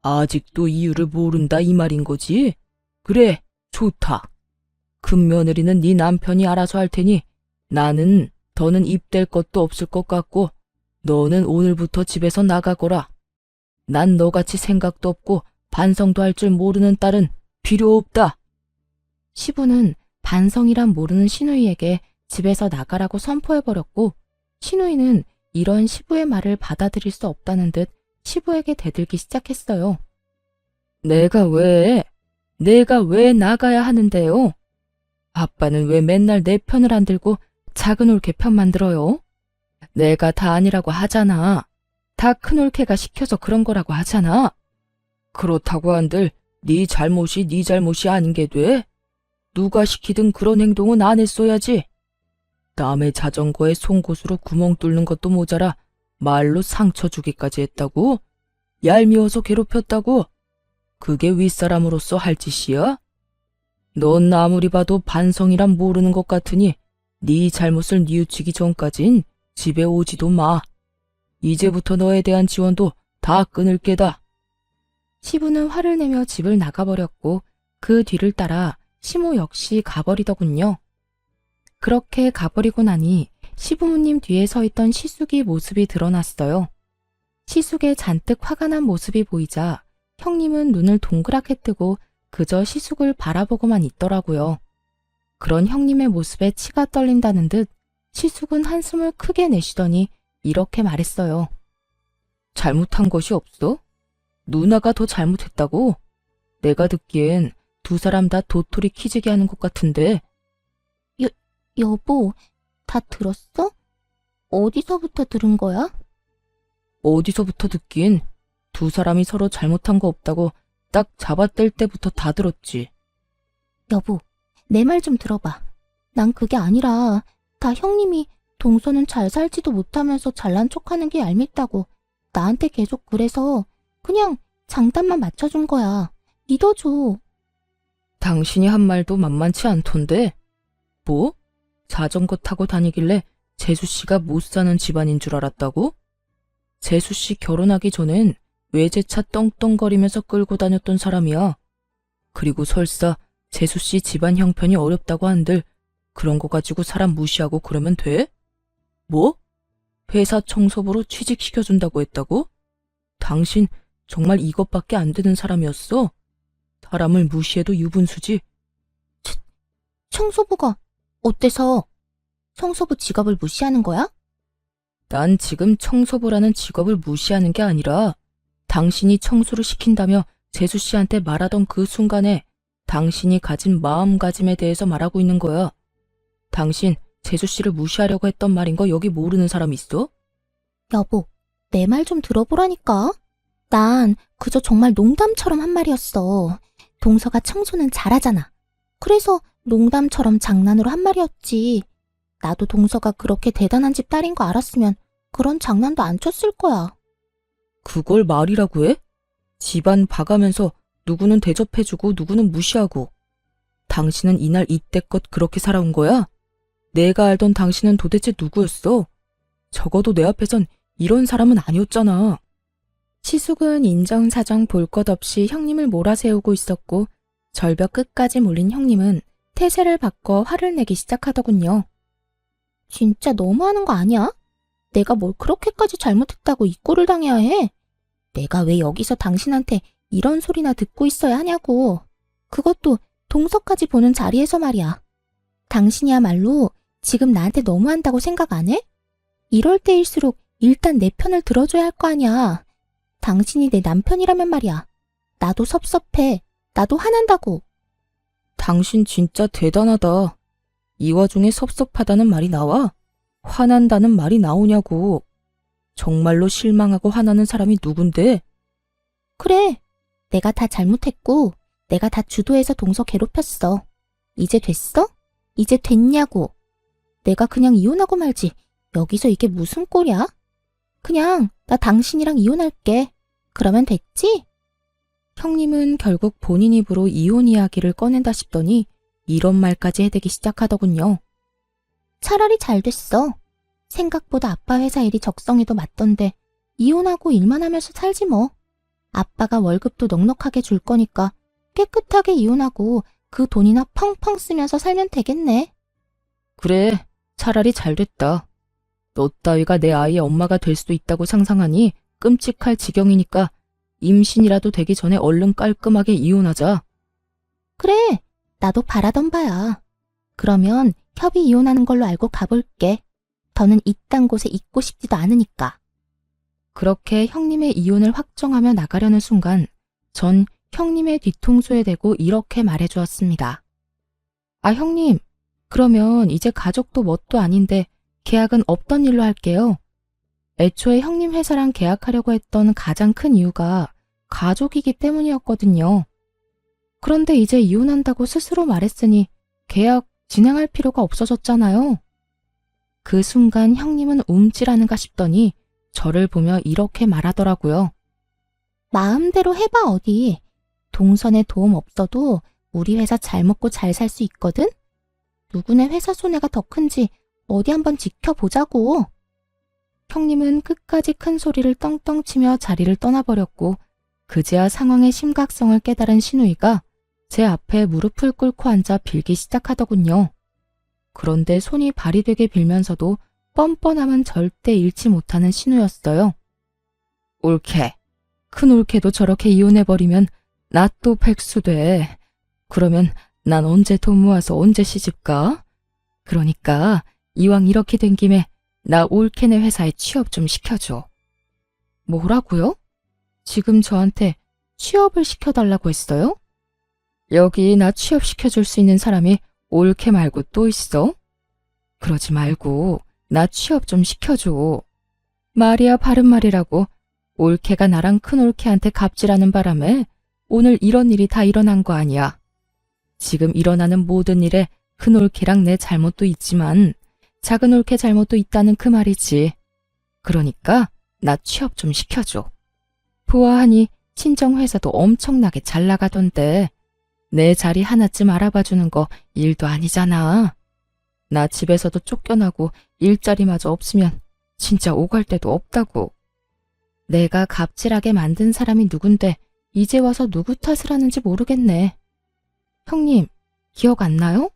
아직도 이유를 모른다 이 말인 거지? 그래, 좋다. 큰며느리는 네 남편이 알아서 할 테니 나는 더는 입댈 것도 없을 것 같고 너는 오늘부터 집에서 나가거라. 난 너같이 생각도 없고 반성도 할 줄 모르는 딸은 필요 없다. 시부는 반성이란 모르는 시누이에게 집에서 나가라고 선포해버렸고 시누이는 이런 시부의 말을 받아들일 수 없다는 듯 시부에게 대들기 시작했어요. 내가 왜 나가야 하는데요? 아빠는 왜 맨날 내 편을 안 들고 작은 올케 편만 들어요? 내가 다 아니라고 하잖아. 다 큰 올케가 시켜서 그런 거라고 하잖아. 그렇다고 한들 네 잘못이 아닌 게 돼? 누가 시키든 그런 행동은 안 했어야지. 남의 자전거에 송곳으로 구멍 뚫는 것도 모자라 말로 상처 주기까지 했다고? 얄미워서 괴롭혔다고? 그게 윗사람으로서 할 짓이야? 넌 아무리 봐도 반성이란 모르는 것 같으니 네 잘못을 뉘우치기 전까진 집에 오지도 마. 이제부터 너에 대한 지원도 다 끊을 게다. 시부는 화를 내며 집을 나가버렸고 그 뒤를 따라 시모 역시 가버리더군요. 그렇게 가버리고 나니 시부모님 뒤에 서 있던 시숙이 모습이 드러났어요. 시숙의 잔뜩 화가 난 모습이 보이자 형님은 눈을 동그랗게 뜨고 그저 시숙을 바라보고만 있더라고요. 그런 형님의 모습에 치가 떨린다는 듯 시숙은 한숨을 크게 내쉬더니 이렇게 말했어요. 잘못한 것이 없어? 누나가 더 잘못했다고? 내가 듣기엔 두 사람 다 도토리 키재기 하는 것 같은데. 여보, 다 들었어? 어디서부터 들은 거야? 어디서부터 듣긴 두 사람이 서로 잘못한 거 없다고 딱 잡아뗄 때부터 다 들었지. 여보, 내 말 좀 들어봐. 난 그게 아니라 다 형님이 동서는 잘 살지도 못하면서 잘난 척하는 게 얄밉다고 나한테 계속 그래서 그냥 장단만 맞춰준 거야. 믿어줘. 당신이 한 말도 만만치 않던데. 뭐? 자전거 타고 다니길래 재수씨가 못 사는 집안인 줄 알았다고? 재수씨 결혼하기 전엔 외제차 떵떵거리면서 끌고 다녔던 사람이야. 그리고 설사 재수씨 집안 형편이 어렵다고 한들 그런 거 가지고 사람 무시하고 그러면 돼? 뭐? 회사 청소부로 취직시켜준다고 했다고? 당신 정말 이것밖에 안 되는 사람이었어? 사람을 무시해도 유분수지. 청소부가 어때서? 청소부 직업을 무시하는 거야? 난 지금 청소부라는 직업을 무시하는 게 아니라 당신이 청소를 시킨다며 재수씨한테 말하던 그 순간에 당신이 가진 마음가짐에 대해서 말하고 있는 거야. 당신 재수씨를 무시하려고 했던 말인 거 여기 모르는 사람 있어? 여보, 내 말 좀 들어보라니까. 난 그저 정말 농담처럼 한 말이었어. 동서가 청소는 잘하잖아. 그래서 농담처럼 장난으로 한 말이었지. 나도 동서가 그렇게 대단한 집 딸인 거 알았으면 그런 장난도 안 쳤을 거야. 그걸 말이라고 해? 집안 봐가면서 누구는 대접해주고 누구는 무시하고. 당신은 이날 이때껏 그렇게 살아온 거야? 내가 알던 당신은 도대체 누구였어? 적어도 내 앞에선 이런 사람은 아니었잖아. 시숙은 인정사정 볼 것 없이 형님을 몰아세우고 있었고 절벽 끝까지 몰린 형님은 태세를 바꿔 화를 내기 시작하더군요. 진짜 너무하는 거 아니야? 내가 뭘 그렇게까지 잘못했다고 이 꼴을 당해야 해? 내가 왜 여기서 당신한테 이런 소리나 듣고 있어야 하냐고. 그것도 동서까지 보는 자리에서 말이야. 당신이야말로 지금 나한테 너무한다고 생각 안 해? 이럴 때일수록 일단 내 편을 들어줘야 할 거 아니야. 당신이 내 남편이라면 말이야. 나도 섭섭해. 나도 화난다고. 당신 진짜 대단하다. 이 와중에 섭섭하다는 말이 나와? 화난다는 말이 나오냐고. 정말로 실망하고 화나는 사람이 누군데? 그래. 내가 다 잘못했고 내가 다 주도해서 동서 괴롭혔어. 이제 됐어? 이제 됐냐고. 내가 그냥 이혼하고 말지. 여기서 이게 무슨 꼴이야? 그냥 나 당신이랑 이혼할게. 그러면 됐지? 형님은 결국 본인 입으로 이혼 이야기를 꺼낸다 싶더니 이런 말까지 해대기 시작하더군요. 차라리 잘 됐어. 생각보다 아빠 회사 일이 적성에도 맞던데 이혼하고 일만 하면서 살지 뭐. 아빠가 월급도 넉넉하게 줄 거니까 깨끗하게 이혼하고 그 돈이나 펑펑 쓰면서 살면 되겠네. 그래, 차라리 잘 됐다. 너 따위가 내 아이의 엄마가 될 수도 있다고 상상하니 끔찍할 지경이니까 임신이라도 되기 전에 얼른 깔끔하게 이혼하자. 그래, 나도 바라던 바야. 그러면 협의 이혼하는 걸로 알고 가볼게. 더는 이딴 곳에 있고 싶지도 않으니까. 그렇게 형님의 이혼을 확정하며 나가려는 순간 전 형님의 뒤통수에 대고 이렇게 말해주었습니다. 아, 형님, 그러면 이제 가족도 뭣도 아닌데 계약은 없던 일로 할게요. 애초에 형님 회사랑 계약하려고 했던 가장 큰 이유가 가족이기 때문이었거든요. 그런데 이제 이혼한다고 스스로 말했으니 계약 진행할 필요가 없어졌잖아요. 그 순간 형님은 움찔하는가 싶더니 저를 보며 이렇게 말하더라고요. 마음대로 해봐 어디. 동선에 도움 없어도 우리 회사 잘 먹고 잘 살 수 있거든? 누구네 회사 손해가 더 큰지 어디 한번 지켜보자고. 형님은 끝까지 큰 소리를 떵떵 치며 자리를 떠나버렸고 그제야 상황의 심각성을 깨달은 신우이가 제 앞에 무릎을 꿇고 앉아 빌기 시작하더군요. 그런데 손이 발이 되게 빌면서도 뻔뻔함은 절대 잃지 못하는 신우였어요. 올케. 큰 올케도 저렇게 이혼해버리면 나 또 백수돼. 그러면 난 언제 돈 모아서 언제 시집가? 그러니까 이왕 이렇게 된 김에 나 올케네 회사에 취업 좀 시켜줘. 뭐라고요? 지금 저한테 취업을 시켜달라고 했어요? 여기 나 취업시켜줄 수 있는 사람이 올케 말고 또 있어? 그러지 말고 나 취업 좀 시켜줘. 말이야 바른 말이라고. 올케가 나랑 큰 올케한테 갑질하는 바람에 오늘 이런 일이 다 일어난 거 아니야. 지금 일어나는 모든 일에 큰 올케랑 내 잘못도 있지만 작은 올케 잘못도 있다는 그 말이지. 그러니까 나 취업 좀 시켜줘. 보아하니 친정회사도 엄청나게 잘 나가던데 내 자리 하나쯤 알아봐주는 거 일도 아니잖아. 나 집에서도 쫓겨나고 일자리마저 없으면 진짜 오갈 데도 없다고. 내가 갑질하게 만든 사람이 누군데 이제 와서 누구 탓을 하는지 모르겠네. 형님, 기억 안 나요?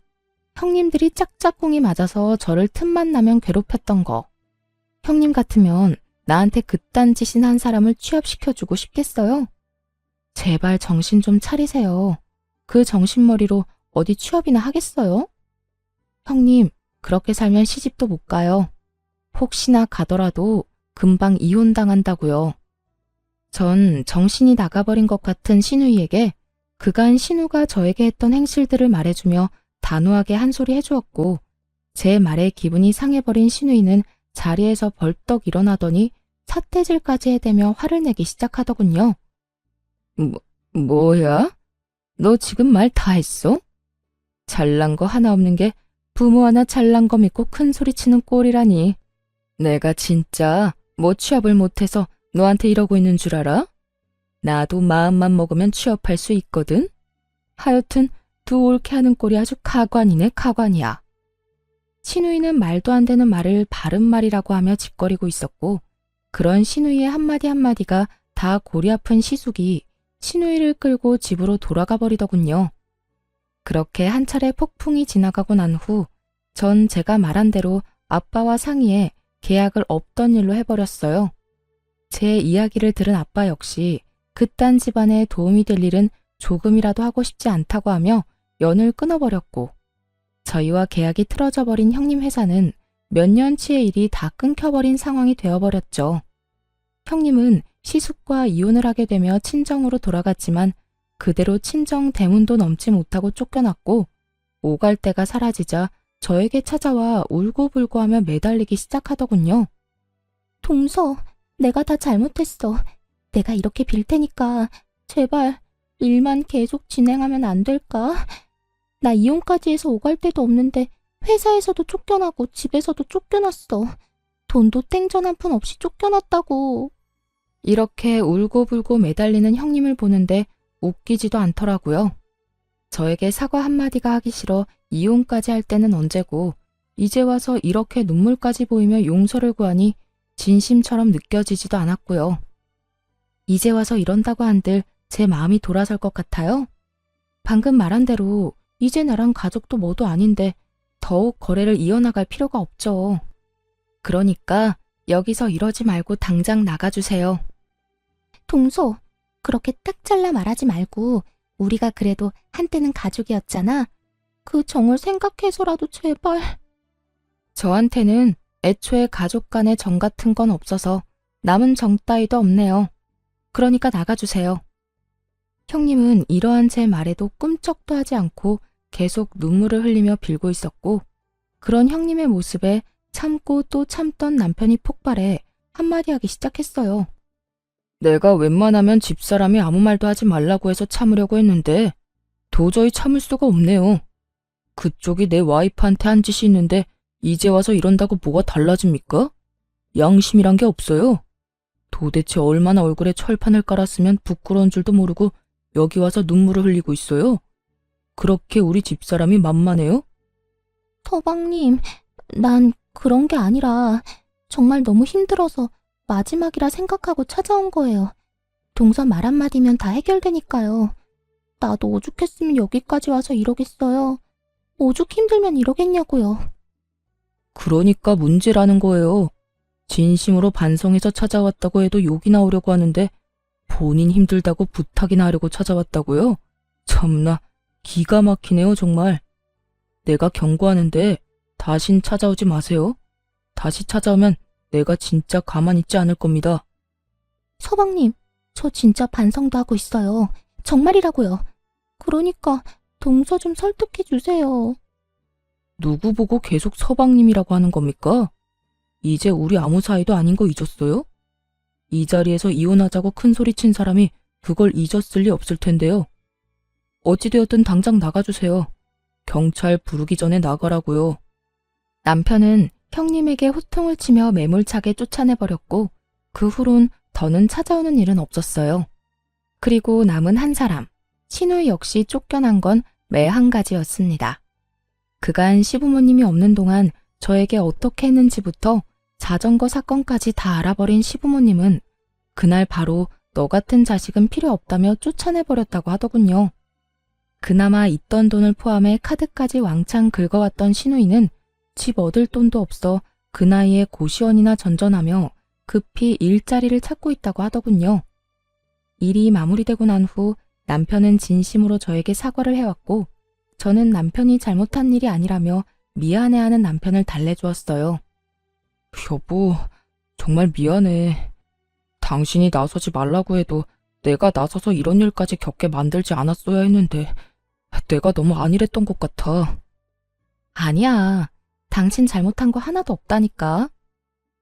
형님들이 짝짝꿍이 맞아서 저를 틈만 나면 괴롭혔던 거. 형님 같으면 나한테 그딴 짓이나 한 사람을 취업시켜주고 싶겠어요? 제발 정신 좀 차리세요. 그 정신머리로 어디 취업이나 하겠어요? 형님, 그렇게 살면 시집도 못 가요. 혹시나 가더라도 금방 이혼당한다고요. 전 정신이 나가버린 것 같은 신우이에게 그간 신우가 저에게 했던 행실들을 말해주며 단호하게 한 소리 해주었고 제 말에 기분이 상해버린 신우이는 자리에서 벌떡 일어나더니 사태질까지 해대며 화를 내기 시작하더군요. 뭐야? 너 지금 말 다 했어? 잘난 거 하나 없는 게 부모 하나 잘난 거 믿고 큰 소리 치는 꼴이라니. 내가 진짜 뭐 취업을 못해서 너한테 이러고 있는 줄 알아? 나도 마음만 먹으면 취업할 수 있거든? 하여튼 두 옳게 하는 꼴이 아주 가관이네 가관이야. 신우이는 말도 안 되는 말을 바른 말이라고 하며 짓거리고 있었고 그런 신우이의 한마디 한마디가 다 골이 아픈 시숙이 신우이를 끌고 집으로 돌아가 버리더군요. 그렇게 한 차례 폭풍이 지나가고 난 후 전 제가 말한 대로 아빠와 상의해 계약을 없던 일로 해버렸어요. 제 이야기를 들은 아빠 역시 그딴 집안에 도움이 될 일은 조금이라도 하고 싶지 않다고 하며 연을 끊어버렸고 저희와 계약이 틀어져 버린 형님 회사는 몇 년치의 일이 다 끊겨버린 상황이 되어버렸죠. 형님은 시숙과 이혼을 하게 되며 친정으로 돌아갔지만 그대로 친정 대문도 넘지 못하고 쫓겨났고 오갈 데가 사라지자 저에게 찾아와 울고불고하며 매달리기 시작하더군요. 동서, 내가 다 잘못했어. 내가 이렇게 빌 테니까 제발 일만 계속 진행하면 안 될까? 나 이혼까지 해서 오갈 데도 없는데 회사에서도 쫓겨나고 집에서도 쫓겨났어. 돈도 땡전 한 푼 없이 쫓겨났다고. 이렇게 울고불고 매달리는 형님을 보는데 웃기지도 않더라고요. 저에게 사과 한마디가 하기 싫어 이혼까지 할 때는 언제고 이제 와서 이렇게 눈물까지 보이며 용서를 구하니 진심처럼 느껴지지도 않았고요. 이제 와서 이런다고 한들 제 마음이 돌아설 것 같아요. 방금 말한 대로 이제 나랑 가족도 뭐도 아닌데 더욱 거래를 이어나갈 필요가 없죠. 그러니까 여기서 이러지 말고 당장 나가주세요. 동서, 그렇게 딱 잘라 말하지 말고 우리가 그래도 한때는 가족이었잖아. 그 정을 생각해서라도 제발. 저한테는 애초에 가족 간의 정 같은 건 없어서 남은 정 따위도 없네요. 그러니까 나가주세요. 형님은 이러한 제 말에도 꿈쩍도 하지 않고 계속 눈물을 흘리며 빌고 있었고 그런 형님의 모습에 참고 또 참던 남편이 폭발해 한마디 하기 시작했어요. 내가 웬만하면 집사람이 아무 말도 하지 말라고 해서 참으려고 했는데 도저히 참을 수가 없네요. 그쪽이 내 와이프한테 한 짓이 있는데 이제 와서 이런다고 뭐가 달라집니까? 양심이란 게 없어요. 도대체 얼마나 얼굴에 철판을 깔았으면 부끄러운 줄도 모르고 여기 와서 눈물을 흘리고 있어요. 그렇게 우리 집사람이 만만해요? 서방님, 난 그런 게 아니라 정말 너무 힘들어서 마지막이라 생각하고 찾아온 거예요. 동서 말 한마디면 다 해결되니까요. 나도 오죽했으면 여기까지 와서 이러겠어요. 오죽 힘들면 이러겠냐고요. 그러니까 문제라는 거예요. 진심으로 반성해서 찾아왔다고 해도 욕이 나오려고 하는데 본인 힘들다고 부탁이나 하려고 찾아왔다고요? 참나, 기가 막히네요, 정말. 내가 경고하는데 다신 찾아오지 마세요. 다시 찾아오면 내가 진짜 가만히 있지 않을 겁니다. 서방님, 저 진짜 반성도 하고 있어요. 정말이라고요. 그러니까 동서 좀 설득해 주세요. 누구 보고 계속 서방님이라고 하는 겁니까? 이제 우리 아무 사이도 아닌 거 잊었어요? 이 자리에서 이혼하자고 큰 소리 친 사람이 그걸 잊었을 리 없을 텐데요. 어찌되었든 당장 나가주세요. 경찰 부르기 전에 나가라고요. 남편은 형님에게 호통을 치며 매몰차게 쫓아내버렸고 그 후론 더는 찾아오는 일은 없었어요. 그리고 남은 한 사람, 신우이 역시 쫓겨난 건 매 한 가지였습니다. 그간 시부모님이 없는 동안 저에게 어떻게 했는지부터 자전거 사건까지 다 알아버린 시부모님은 그날 바로 너 같은 자식은 필요 없다며 쫓아내버렸다고 하더군요. 그나마 있던 돈을 포함해 카드까지 왕창 긁어왔던 신우이는 집 얻을 돈도 없어 그 나이에 고시원이나 전전하며 급히 일자리를 찾고 있다고 하더군요. 일이 마무리되고 난 후 남편은 진심으로 저에게 사과를 해왔고 저는 남편이 잘못한 일이 아니라며 미안해하는 남편을 달래주었어요. 여보, 정말 미안해. 당신이 나서지 말라고 해도 내가 나서서 이런 일까지 겪게 만들지 않았어야 했는데 내가 너무 안일했던 것 같아. 아니야. 당신 잘못한 거 하나도 없다니까.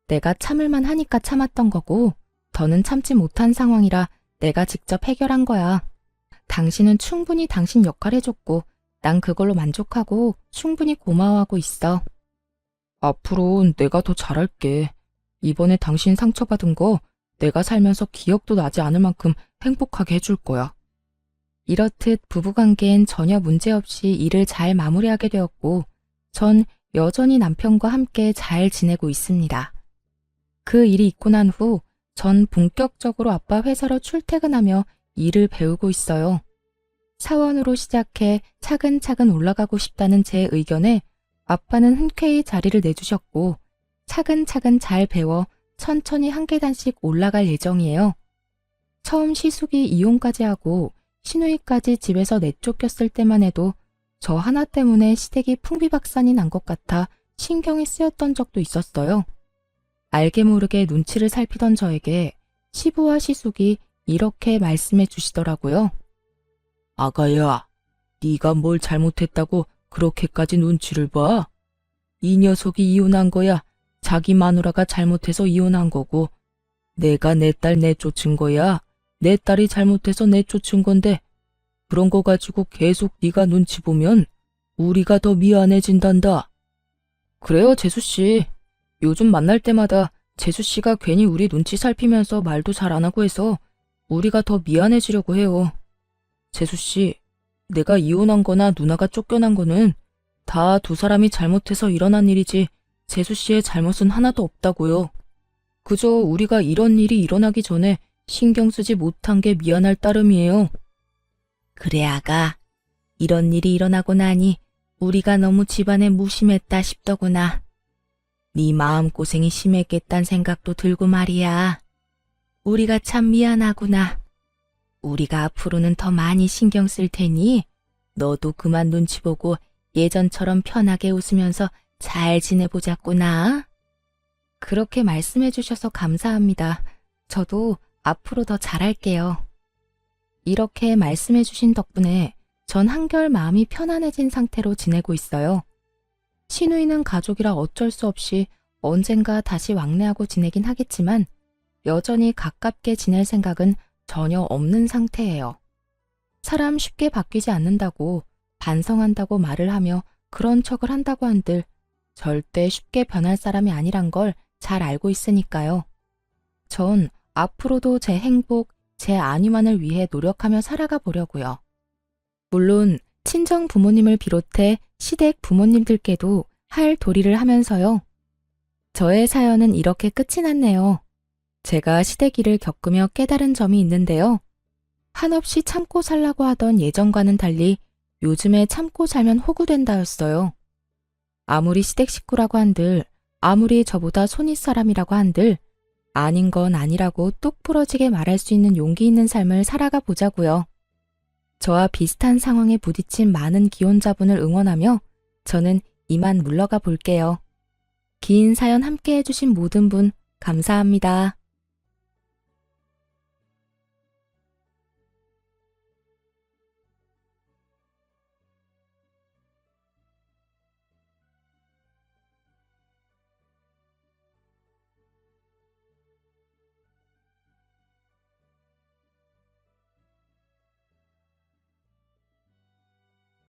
내가 참을만 하니까 참았던 거고 더는 참지 못한 상황이라 내가 직접 해결한 거야. 당신은 충분히 당신 역할 해줬고 난 그걸로 만족하고 충분히 고마워하고 있어. 앞으로 내가 더 잘할게. 이번에 당신 상처받은 거 내가 살면서 기억도 나지 않을 만큼 행복하게 해줄 거야. 이렇듯 부부관계엔 전혀 문제없이 일을 잘 마무리하게 되었고 전 여전히 남편과 함께 잘 지내고 있습니다. 그 일이 있고 난 후 전 본격적으로 아빠 회사로 출퇴근하며 일을 배우고 있어요. 사원으로 시작해 차근차근 올라가고 싶다는 제 의견에 아빠는 흔쾌히 자리를 내주셨고 차근차근 잘 배워 천천히 한 계단씩 올라갈 예정이에요. 처음 시숙이 이혼까지 하고 시누이까지 집에서 내쫓겼을 때만 해도 저 하나 때문에 시댁이 풍비박산이 난 것 같아 신경이 쓰였던 적도 있었어요. 알게 모르게 눈치를 살피던 저에게 시부와 시숙이 이렇게 말씀해 주시더라고요. 아가야, 네가 뭘 잘못했다고 그렇게까지 눈치를 봐? 이 녀석이 이혼한 거야. 자기 마누라가 잘못해서 이혼한 거고 내가 내 딸 내쫓은 거야. 내 딸이 잘못해서 내쫓은 건데 그런 거 가지고 계속 네가 눈치 보면 우리가 더 미안해진단다. 그래요, 재수씨. 요즘 만날 때마다 재수씨가 괜히 우리 눈치 살피면서 말도 잘 안 하고 해서 우리가 더 미안해지려고 해요. 재수씨, 내가 이혼한 거나 누나가 쫓겨난 거는 다 두 사람이 잘못해서 일어난 일이지 재수씨의 잘못은 하나도 없다고요. 그저 우리가 이런 일이 일어나기 전에 신경 쓰지 못한 게 미안할 따름이에요. 그래 아가, 이런 일이 일어나고 나니 우리가 너무 집안에 무심했다 싶더구나. 네 마음고생이 심했겠단 생각도 들고 말이야. 우리가 참 미안하구나. 우리가 앞으로는 더 많이 신경 쓸 테니 너도 그만 눈치 보고 예전처럼 편하게 웃으면서 잘 지내보자꾸나. 그렇게 말씀해 주셔서 감사합니다. 저도 앞으로 더 잘할게요. 이렇게 말씀해 주신 덕분에 전 한결 마음이 편안해진 상태로 지내고 있어요. 시누이는 가족이라 어쩔 수 없이 언젠가 다시 왕래하고 지내긴 하겠지만 여전히 가깝게 지낼 생각은 전혀 없는 상태예요. 사람 쉽게 바뀌지 않는다고 반성한다고 말을 하며 그런 척을 한다고 한들 절대 쉽게 변할 사람이 아니란 걸 잘 알고 있으니까요. 전 앞으로도 제 행복, 제 안위만을 위해 노력하며 살아가 보려고요. 물론 친정 부모님을 비롯해 시댁 부모님들께도 할 도리를 하면서요. 저의 사연은 이렇게 끝이 났네요. 제가 시댁일을 겪으며 깨달은 점이 있는데요. 한없이 참고 살라고 하던 예전과는 달리 요즘에 참고 살면 호구된다였어요. 아무리 시댁 식구라고 한들, 아무리 저보다 손윗 사람이라고 한들, 아닌 건 아니라고 똑 부러지게 말할 수 있는 용기 있는 삶을 살아가 보자고요. 저와 비슷한 상황에 부딪힌 많은 기혼자분을 응원하며 저는 이만 물러가 볼게요. 긴 사연 함께 해주신 모든 분 감사합니다.